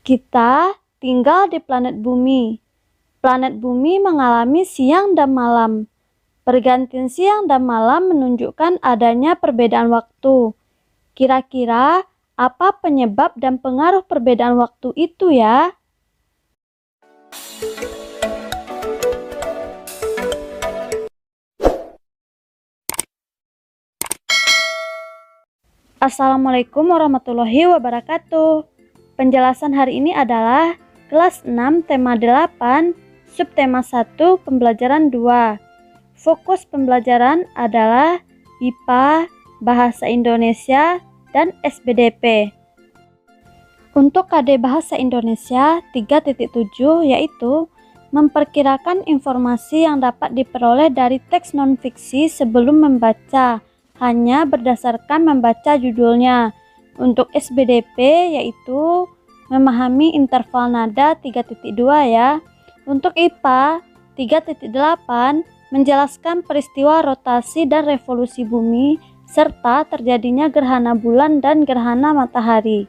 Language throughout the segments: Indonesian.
Kita tinggal di planet Bumi. Planet Bumi mengalami siang dan malam. Pergantian siang dan malam menunjukkan adanya perbedaan waktu. Kira-kira apa penyebab dan pengaruh perbedaan waktu itu ya? Assalamualaikum warahmatullahi wabarakatuh. Penjelasan hari ini adalah kelas 6 tema 8, subtema 1 pembelajaran 2. Fokus pembelajaran adalah IPA, Bahasa Indonesia, dan SBDP. Untuk KD Bahasa Indonesia 3.7 yaitu memperkirakan informasi yang dapat diperoleh dari teks non-fiksi sebelum membaca, hanya berdasarkan membaca judulnya. Untuk SBDP yaitu memahami interval nada 3.2 ya. Untuk IPA 3.8 menjelaskan peristiwa rotasi dan revolusi bumi serta terjadinya gerhana bulan dan gerhana matahari.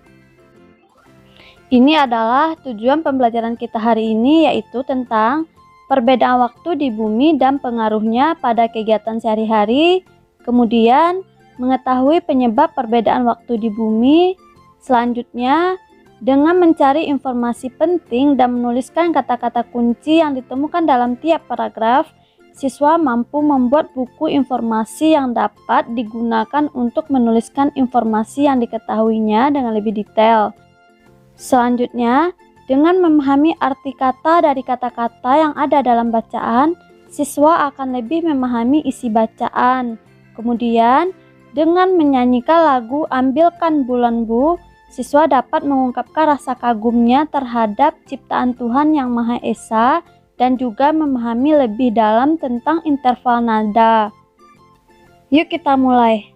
Ini adalah tujuan pembelajaran kita hari ini, yaitu tentang perbedaan waktu di bumi dan pengaruhnya pada kegiatan sehari-hari. Kemudian mengetahui penyebab perbedaan waktu di bumi. Selanjutnya, dengan mencari informasi penting dan menuliskan kata-kata kunci yang ditemukan dalam tiap paragraf, siswa mampu membuat buku informasi yang dapat digunakan untuk menuliskan informasi yang diketahuinya dengan lebih detail. Selanjutnya, dengan memahami arti kata dari kata-kata yang ada dalam bacaan, siswa akan lebih memahami isi bacaan. Kemudian, dengan menyanyikan lagu Ambilkan Bulan Bu, siswa dapat mengungkapkan rasa kagumnya terhadap ciptaan Tuhan Yang Maha Esa dan juga memahami lebih dalam tentang interval nada. Yuk kita mulai.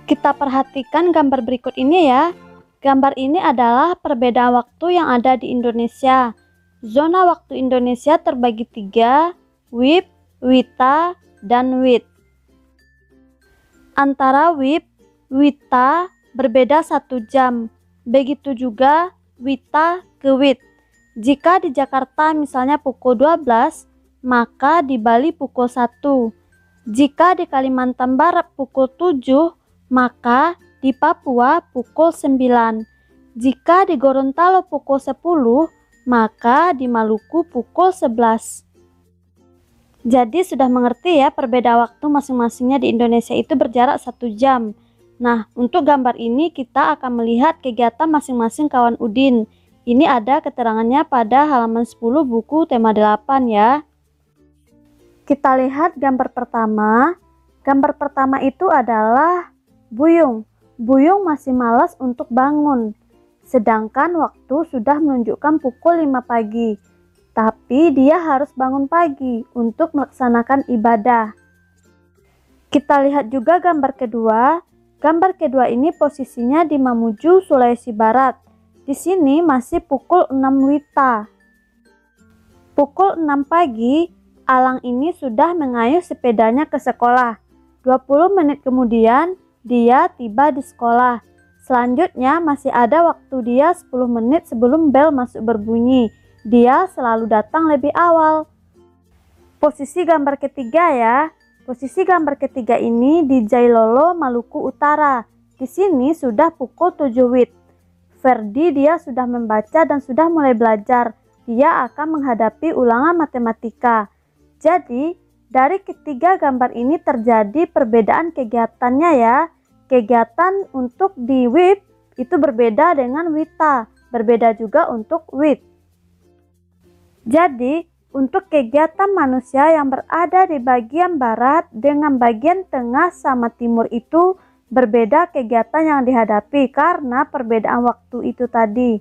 Kita perhatikan gambar berikut ini ya. Gambar ini adalah perbedaan waktu yang ada di Indonesia. Zona waktu Indonesia terbagi 3, WIB, WITA, dan WIT. Antara WIB, WITA berbeda 1 jam. Begitu juga WITA ke WIT. Jika di Jakarta misalnya pukul 12, maka di Bali pukul 1. Jika di Kalimantan Barat pukul 7, maka di Papua pukul 9. Jika di Gorontalo pukul 10, maka di Maluku pukul 11. Jadi sudah mengerti ya, perbedaan waktu masing-masingnya di Indonesia itu berjarak 1 jam. Nah, untuk gambar ini kita akan melihat kegiatan masing-masing kawan Udin. Ini ada keterangannya pada halaman 10 buku tema 8 ya. Kita lihat gambar pertama. Gambar pertama itu adalah Buyung. Buyung masih malas untuk bangun. Sedangkan waktu sudah menunjukkan pukul 5 pagi. Tapi dia harus bangun pagi untuk melaksanakan ibadah. Kita lihat juga gambar kedua. Gambar kedua ini posisinya di Mamuju, Sulawesi Barat. Di sini masih pukul 6 WITA. Pukul 6 pagi, Alang ini sudah mengayuh sepedanya ke sekolah. 20 menit kemudian, dia tiba di sekolah. Selanjutnya masih ada waktu dia 10 menit sebelum bel masuk berbunyi. Dia selalu datang lebih awal. Posisi gambar ketiga ya. Posisi gambar ketiga ini di Jailolo, Maluku Utara. Di sini sudah pukul 7 WIT. Ferdi dia sudah membaca dan sudah mulai belajar. Dia akan menghadapi ulangan matematika. Jadi, dari ketiga gambar ini terjadi perbedaan kegiatannya ya. Kegiatan untuk di WIB itu berbeda dengan WITA. Berbeda juga untuk WIT. Jadi, untuk kegiatan manusia yang berada di bagian barat dengan bagian tengah sama timur itu berbeda kegiatan yang dihadapi karena perbedaan waktu itu tadi.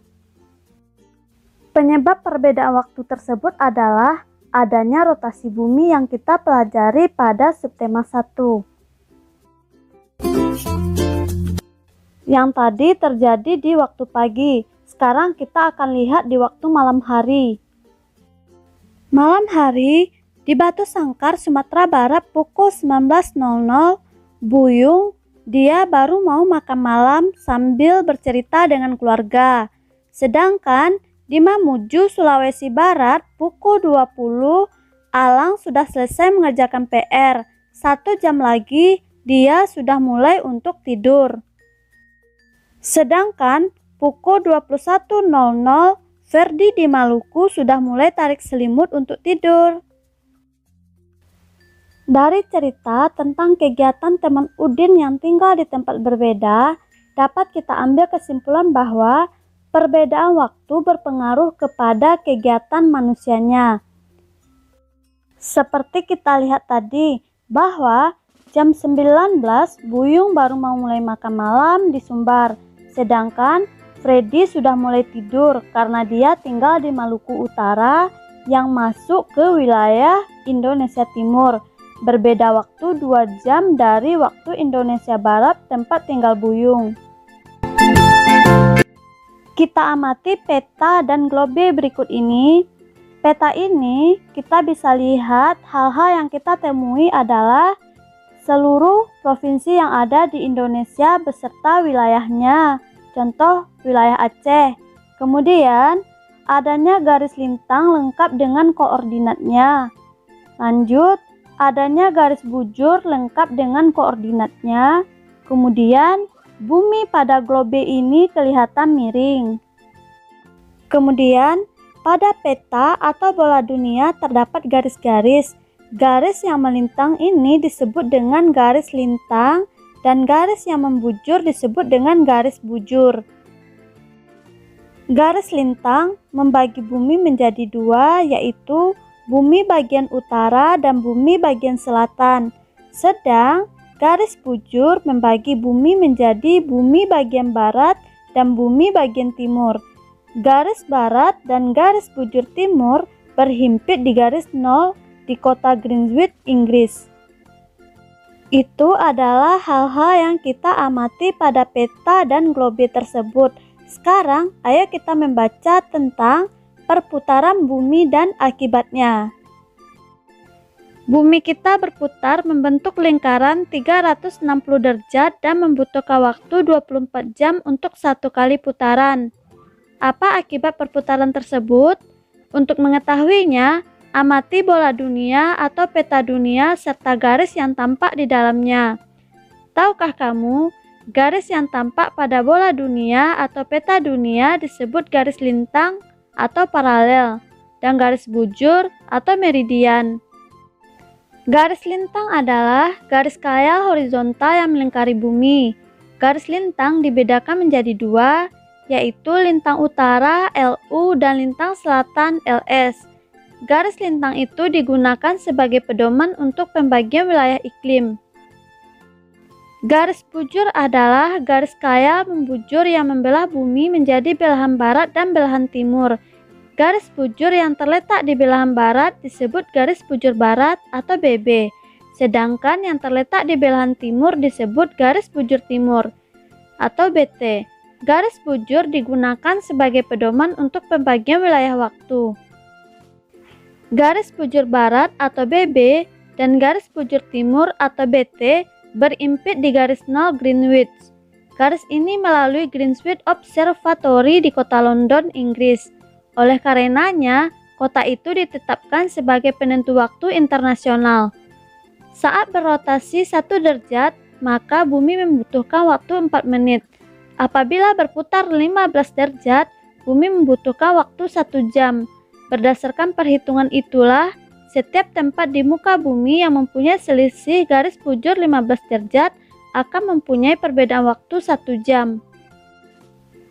Penyebab perbedaan waktu tersebut adalah adanya rotasi bumi yang kita pelajari pada subtema 1. Yang tadi terjadi di waktu pagi. Sekarang kita akan lihat di waktu malam hari. Malam hari, di Batu Sangkar, Sumatera Barat pukul 19.00, Buyung dia baru mau makan malam sambil bercerita dengan keluarga. Sedangkan di Mamuju, Sulawesi Barat, pukul 20, Alang sudah selesai mengerjakan PR. 1 jam lagi, dia sudah mulai untuk tidur. Sedangkan pukul 21.00, Ferdi di Maluku sudah mulai tarik selimut untuk tidur. Dari cerita tentang kegiatan teman Udin yang tinggal di tempat berbeda, dapat kita ambil kesimpulan bahwa perbedaan waktu berpengaruh kepada kegiatan manusianya. Seperti kita lihat tadi, bahwa jam 19 Buyung baru mau mulai makan malam di Sumbar, sedangkan Freddy sudah mulai tidur karena dia tinggal di Maluku Utara yang masuk ke wilayah Indonesia Timur. Berbeda waktu 2 jam dari waktu Indonesia Barat tempat tinggal Buyung. Kita amati peta dan globe berikut ini. Peta ini kita bisa lihat hal-hal yang kita temui adalah seluruh provinsi yang ada di Indonesia beserta wilayahnya. Contoh wilayah Aceh. Kemudian adanya garis lintang lengkap dengan koordinatnya. Lanjut, adanya garis bujur lengkap dengan koordinatnya. Kemudian bumi pada globe ini kelihatan miring. Kemudian pada peta atau bola dunia terdapat garis-garis. Garis yang melintang ini disebut dengan garis lintang dan garis yang membujur disebut dengan garis bujur. Garis lintang membagi bumi menjadi 2, yaitu bumi bagian utara dan bumi bagian selatan. Sedang garis bujur membagi bumi menjadi bumi bagian barat dan bumi bagian timur. Garis barat dan garis bujur timur berhimpit di garis 0 di kota Greenwich, Inggris. Itu adalah hal-hal yang kita amati pada peta dan globe tersebut. Sekarang, ayo kita membaca tentang perputaran bumi dan akibatnya. Bumi kita berputar membentuk lingkaran 360 derajat dan membutuhkan waktu 24 jam untuk 1 kali putaran. Apa akibat perputaran tersebut? Untuk mengetahuinya, amati bola dunia atau peta dunia serta garis yang tampak di dalamnya. Tahukah kamu, garis yang tampak pada bola dunia atau peta dunia disebut garis lintang atau paralel, dan garis bujur atau meridian. Garis lintang adalah garis khayal horizontal yang melingkari bumi. Garis lintang dibedakan menjadi 2, yaitu lintang utara LU dan lintang selatan LS. Garis lintang itu digunakan sebagai pedoman untuk pembagian wilayah iklim. Garis bujur adalah garis khayal membujur yang membelah bumi menjadi belahan barat dan belahan timur. Garis bujur yang terletak di belahan barat disebut garis bujur barat atau BB, sedangkan yang terletak di belahan timur disebut garis bujur timur atau BT. Garis bujur digunakan sebagai pedoman untuk pembagian wilayah waktu. Garis bujur barat atau BB dan garis bujur timur atau BT berimpit di garis 0 Greenwich. Garis ini melalui Greenwich Observatory di kota London, Inggris. Oleh karenanya, kota itu ditetapkan sebagai penentu waktu internasional. Saat berotasi 1 derajat, maka bumi membutuhkan waktu 4 menit. Apabila berputar 15 derajat, bumi membutuhkan waktu 1 jam. Berdasarkan perhitungan itulah, setiap tempat di muka bumi yang mempunyai selisih garis bujur 15 derajat akan mempunyai perbedaan waktu 1 jam.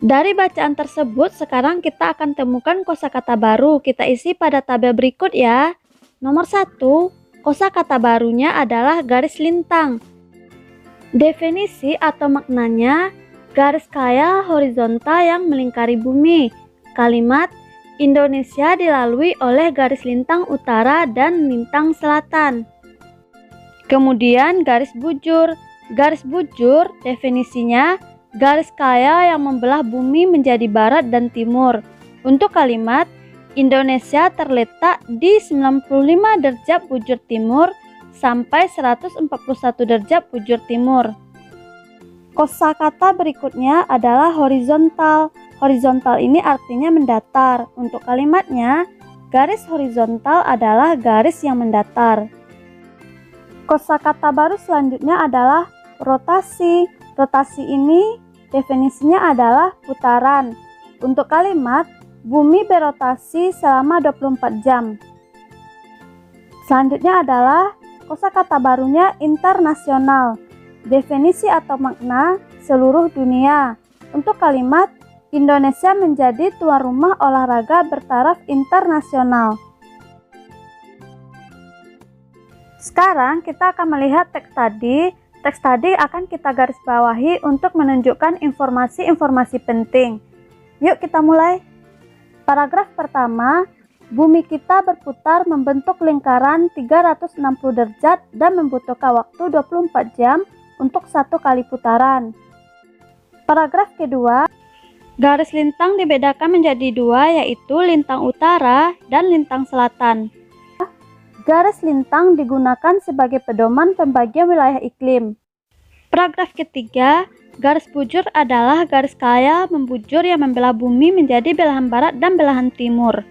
Dari bacaan tersebut, sekarang kita akan temukan kosakata baru. Kita isi pada tabel berikut ya. Nomor 1, kosakata barunya adalah garis lintang. Definisi atau maknanya, garis khayal horizontal yang melingkari bumi. Kalimat Indonesia dilalui oleh garis lintang utara dan lintang selatan. Kemudian garis bujur. Garis bujur definisinya garis khayal yang membelah bumi menjadi barat dan timur. Untuk kalimat Indonesia terletak di 95 derajat bujur timur sampai 141 derajat bujur timur. Kosakata berikutnya adalah horizontal. Horizontal ini artinya mendatar. Untuk kalimatnya, garis horizontal adalah garis yang mendatar. Kosakata baru selanjutnya adalah rotasi. Rotasi ini definisinya adalah putaran. Untuk kalimat, bumi berotasi selama 24 jam. Selanjutnya adalah kosakata barunya internasional. Definisi atau makna seluruh dunia. Untuk kalimat, Indonesia menjadi tuan rumah olahraga bertaraf internasional. Sekarang kita akan melihat teks tadi. Teks tadi akan kita garis bawahi untuk menunjukkan informasi-informasi penting. Yuk kita mulai. Paragraf pertama, bumi kita berputar membentuk lingkaran 360 derajat dan membutuhkan waktu 24 jam untuk satu kali putaran. Paragraf kedua, garis lintang dibedakan menjadi dua, yaitu lintang utara dan lintang selatan. Garis lintang digunakan sebagai pedoman pembagian wilayah iklim. Paragraf ketiga, garis bujur adalah garis kaya membujur yang membelah bumi menjadi belahan barat dan belahan timur.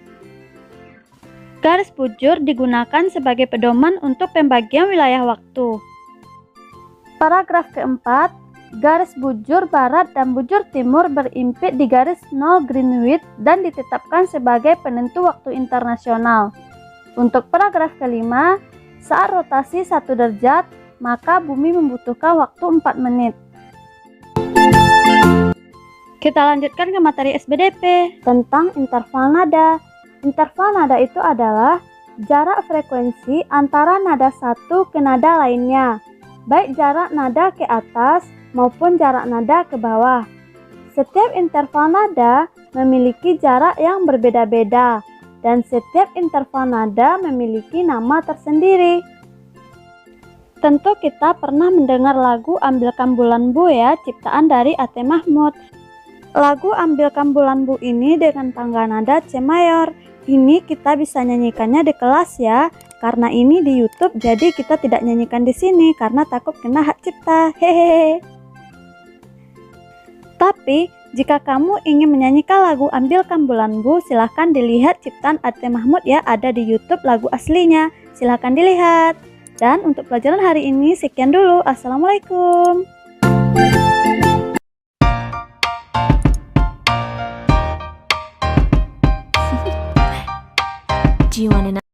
Garis bujur digunakan sebagai pedoman untuk pembagian wilayah waktu. Paragraf keempat, garis bujur barat dan bujur timur berimpit di garis 0 Greenwich dan ditetapkan sebagai penentu waktu internasional. Untuk paragraf kelima, saat rotasi 1 derajat, maka bumi membutuhkan waktu 4 menit. Kita lanjutkan ke materi SBDP tentang interval nada. Interval nada itu adalah jarak frekuensi antara nada satu ke nada lainnya, baik jarak nada ke atas maupun jarak nada ke bawah. Setiap interval nada memiliki jarak yang berbeda-beda, dan setiap interval nada memiliki nama tersendiri. Tentu kita pernah mendengar lagu Ambilkan Bulan Bu ya, ciptaan dari A.T. Mahmud. Lagu Ambilkan Bulan Bu ini dengan tangga nada C mayor. Ini kita bisa nyanyikannya di kelas ya. Karena ini di YouTube, jadi kita tidak nyanyikan di sini karena takut kena hak cipta. Hehehe. Tapi, jika kamu ingin menyanyikan lagu Ambilkan Bulan Bu, silahkan dilihat ciptaan A.T. Mahmud ya, ada di YouTube lagu aslinya. Silahkan dilihat. Dan untuk pelajaran hari ini sekian dulu. Assalamualaikum. Do you want to know?